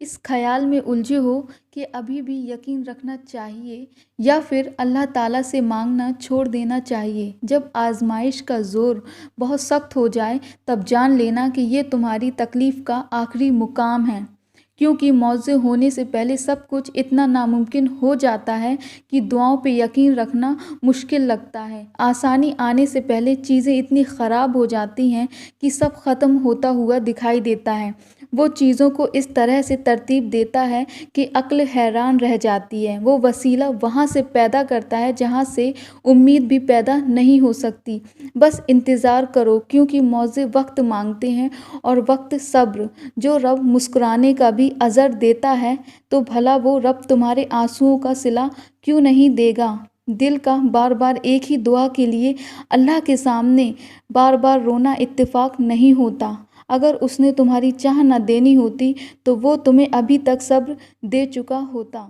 इस ख़याल में उलझे हो कि अभी भी यकीन रखना चाहिए या फिर अल्लाह ताला से मांगना छोड़ देना चाहिए। जब आज़माइश का ज़ोर बहुत सख्त हो जाए तब जान लेना कि ये तुम्हारी तकलीफ़ का आखिरी मुकाम है, क्योंकि मौज़े होने से पहले सब कुछ इतना नामुमकिन हो जाता है कि दुआओं पे यकीन रखना मुश्किल लगता है। आसानी आने से पहले चीज़ें इतनी ख़राब हो जाती हैं कि सब ख़त्म होता हुआ दिखाई देता है। वो चीज़ों को इस तरह से तरतीब देता है कि अक्ल हैरान रह जाती है। वो वसीला वहाँ से पैदा करता है जहाँ से उम्मीद भी पैदा नहीं हो सकती। बस इंतज़ार करो, क्योंकि मौज़े वक्त मांगते हैं और वक्त सब्र। जो रब मुस्कुराने का भी अज़र देता है तो भला वो रब तुम्हारे आंसुओं का सिला क्यों नहीं देगा। दिल का बार बार एक ही दुआ के लिए अल्लाह के सामने बार बार रोना इत्तेफाक नहीं होता। अगर उसने तुम्हारी चाह न देनी होती तो वो तुम्हें अभी तक सब्र दे चुका होता।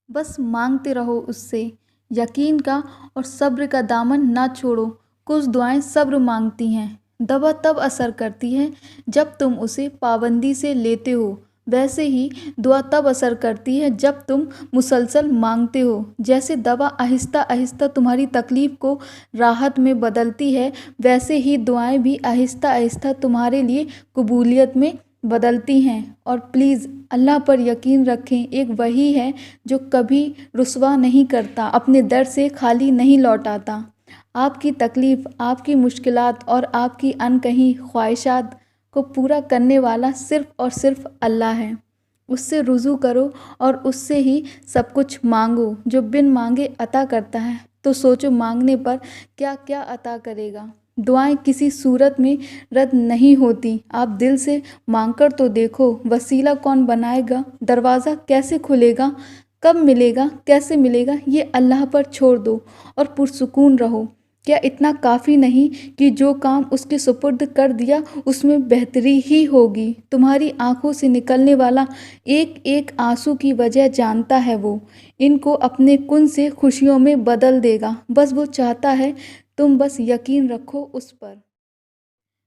बस मांगते रहो उससे यकीन का और सब्र का दामन ना छोड़ो। कुछ दुआएं सब्र मांगती हैं, दवा तब असर करती है जब तुम उसे पाबंदी से लेते हो। वैसे ही दुआ तब असर करती है जब तुम मुसलसल मांगते हो। जैसे दवा आहिस्ता आहिस्ता तुम्हारी तकलीफ़ को राहत में बदलती है, वैसे ही दुआएं भी आहिस्ता आहिस्ता तुम्हारे लिए कबूलियत में बदलती हैं। और प्लीज़ अल्लाह पर यकीन रखें, एक वही है जो कभी रुसवा नहीं करता, अपने दर से खाली नहीं लौटाता। आपकी तकलीफ़, आपकी मुश्किलात और आपकी अनकही ख्वाहिशात को पूरा करने वाला सिर्फ़ और सिर्फ़ अल्लाह है। उससे रुजू करो और उससे ही सब कुछ मांगो। जो बिन मांगे अता करता है, तो सोचो मांगने पर क्या क्या अता करेगा। दुआएं किसी सूरत में रद्द नहीं होती। आप दिल से मांगकर तो देखो। वसीला कौन बनाएगा, दरवाज़ा कैसे खुलेगा, कब मिलेगा, कैसे मिलेगा, ये अल्लाह पर छोड़ दो और पुरसुकून रहो। क्या इतना काफ़ी नहीं कि जो काम उसके सुपुर्द कर दिया उसमें बेहतरी ही होगी। तुम्हारी आंखों से निकलने वाला एक एक आंसू की वजह जानता है वो। इनको अपने कुन से खुशियों में बदल देगा। बस वो चाहता है तुम बस यकीन रखो उस पर।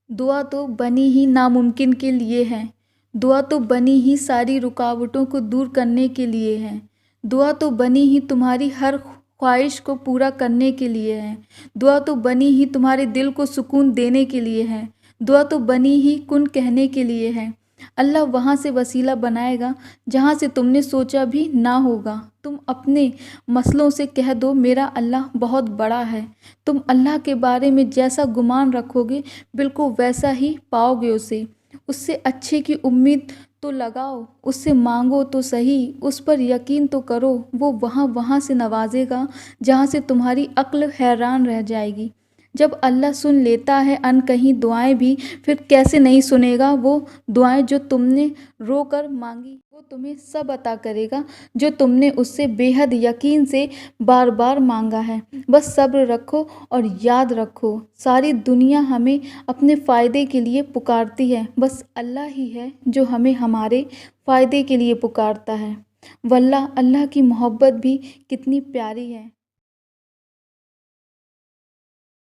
दुआ तो बनी ही नामुमकिन के लिए है। दुआ तो बनी ही सारी रुकावटों को दूर करने के लिए है। दुआ तो बनी ही तुम्हारी हर ख्वाहिश को पूरा करने के लिए है। दुआ तो बनी ही तुम्हारे दिल को सुकून देने के लिए है। दुआ तो बनी ही कुन कहने के लिए है। अल्लाह वहाँ से वसीला बनाएगा जहाँ से तुमने सोचा भी ना होगा। तुम अपने मसलों से कह दो मेरा अल्लाह बहुत बड़ा है। तुम अल्लाह के बारे में जैसा गुमान रखोगे बिल्कुल वैसा ही पाओगे उसे। उससे अच्छे की उम्मीद तो लगाओ, उससे मांगो तो सही, उस पर यकीन तो करो। वो वहाँ से नवाजेगा जहाँ से तुम्हारी अक्ल हैरान रह जाएगी। जब अल्लाह सुन लेता है अनकही दुआएं भी, फिर कैसे नहीं सुनेगा वो दुआएं जो तुमने रो कर मांगी। वो तुम्हें सब अता करेगा जो तुमने उससे बेहद यकीन से बार बार मांगा है। बस सब्र रखो और याद रखो, सारी दुनिया हमें अपने फ़ायदे के लिए पुकारती है, बस अल्लाह ही है जो हमें हमारे फ़ायदे के लिए पुकारता है। वल्लाह अल्लाह की मोहब्बत भी कितनी प्यारी है।